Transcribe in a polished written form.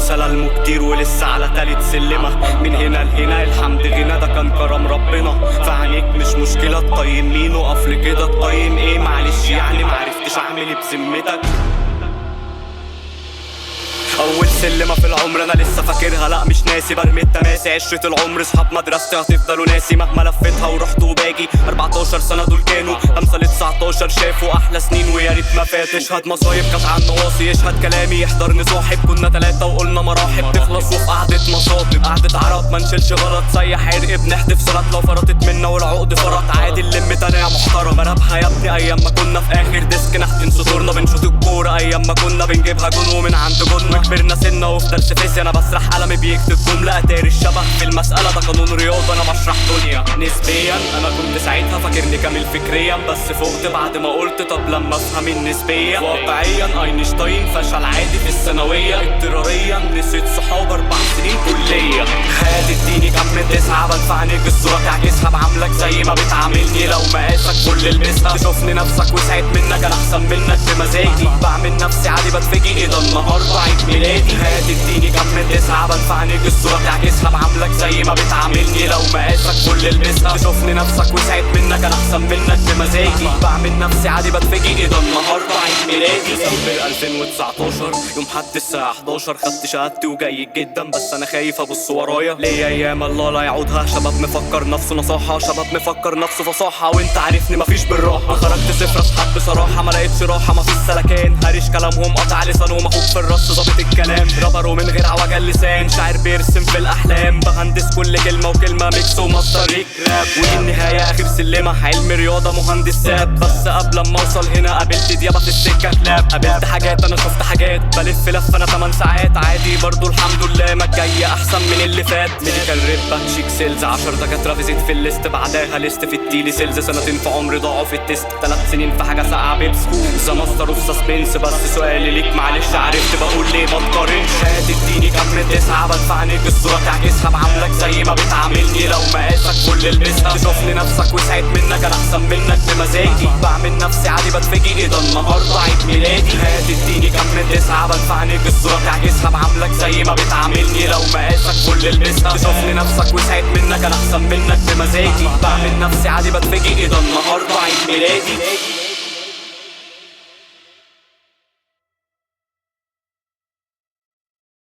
سلسلة المكتير ولسه على تالت سلمة. من هنا لهنا الحمد غنى، ده كان كرم ربنا. فعنيك مش مشكلة تقيم مين، وقف لكده تقيم ايه؟ معلش يعني معرفتش اعمل ايه بذمتك. اول سلمة في العمر انا لسه فاكرها، لا مش ناسي، برمي التماسي. عشرة العمر صحاب مدرستي هتفضلوا ناسي مهما لفتها ورحت وباجي. 14 سنة دول كانوا 5 ل 19 شافوا احلى سنين ويا ريت ما فات. اشهد مصايب كانت عن نواصي، يشهد كلامي يحضرني صاحب. كنا 3 وقلنا مراحب تخلص وفي قعدة مصاطب. قعدة عرب ما نشيلش غلط، سيح عرق بنحدف صلات. لو فرطت منا والعقد فرط عادي نلم تاني يا محترم. برابها يا ابني ايام ما كنا في اخر ديسك نحتن سطورنا بنشوط الكورة. ايام ما كنا بنجيبها جون ومن عند جون. كبرنا سنة وفي درس فيزياء انا بسرح قلمي بيكتب جملة. اتاري الشبه في المسألة ده قانون رياضة انا بشرح دنيا. نسبيا انا كنت ساعتها فاكرني كامل فكريا، بس فوقت بعد ما قلت طب لما افهم النسبية. واقعيا اينشتاين فشل عادي في الثانوية. اضطراريا نسيت صحاب 4 سنين كلية. هادي اديني كم من 9 بنفعنيك الصورة تعكسها بعملك زي ما بتعاملني. لو مقاسك كل لبسها تشوفني نفسك وسعيت منك. انا احسن منك بمزاجي، بعمل نفسي عادي بتفاجئ ايه ده النهارده عيد ميلادي. هادي اديني كم من 9 بنفعنيك الصورة تعكسها بعملك زي ما بتعاملني. لو مقاسك كل لبسها تشوفني نفسك وسعيت منك. انا احسن منك بمزاجي، بعمل نفسي عادي بتفاجئ ايه ده النهارده عيد ميلادي. ديسمبر 2019 يوم حد الساعة 11 خدت شهادتي وجيد جدا، بس انا خايف ابص ورايا. ليا ايام الله لا يعودها. شباب مفكر نفسه نصاحة، شباب مفكر نفسه فصاحة، وانت عارفني مفيش بالراحة. خرجت صفر اصحاب بصراحة ما لقيتش راحة، مفيش سلكان. هرش كلامهم قطع لسانهم اخوك في الرص ظابط الكلام. رابروا من غير عوجة اللسان، شاعر بيرسم في الاحلام. بهندس كل كلمة وكلمة ميكس وماستر راب. ودي النهاية اخر سلمة، علم رياضة مهندس ساب. بس قبل ما اوصل هنا قابلت ديابة في السكة كلاب. قابلت حاجات انا شفت حاجات، بلف لف انا 8 ساعات عادي برضو الحمد لله. ما الجاي احسن من اللي فات. ميديكال ريب شيك سيلز 10 دكاترة فيزيت في الليست. بعدها ليست في التيلي سيلز. 2 سنين في عمري ضاعوا في التست. 3 سنين في حاجة ساقعة بيبس. ذا ماستر اوف سسبنس. بس سؤالي ليك معلش عرفت بقول ليه ما تقارنش. هات اديني كم من 9 بنفعنيك الصورة تعكسها بعملك زي ما بتعاملني. لو مقاسك كل لبسها تشوفني نفسك وسعيت منك. انا احسن منك بمزاجي، بعمل نفسي عادي بتفاجئ ايه ده النهارده عيد ميلادي. هات اديني كم من 9 بنفعنيك الصورة تعكسها بعملك زي ما بتعاملني. لو مقاسك كل لبسها تشوفني نفسك وسعيت منك. انا احسن منك بمزاجي، بعمل نفسي عادي بتفاجئ ايه ده النهارده عيد ميلادي.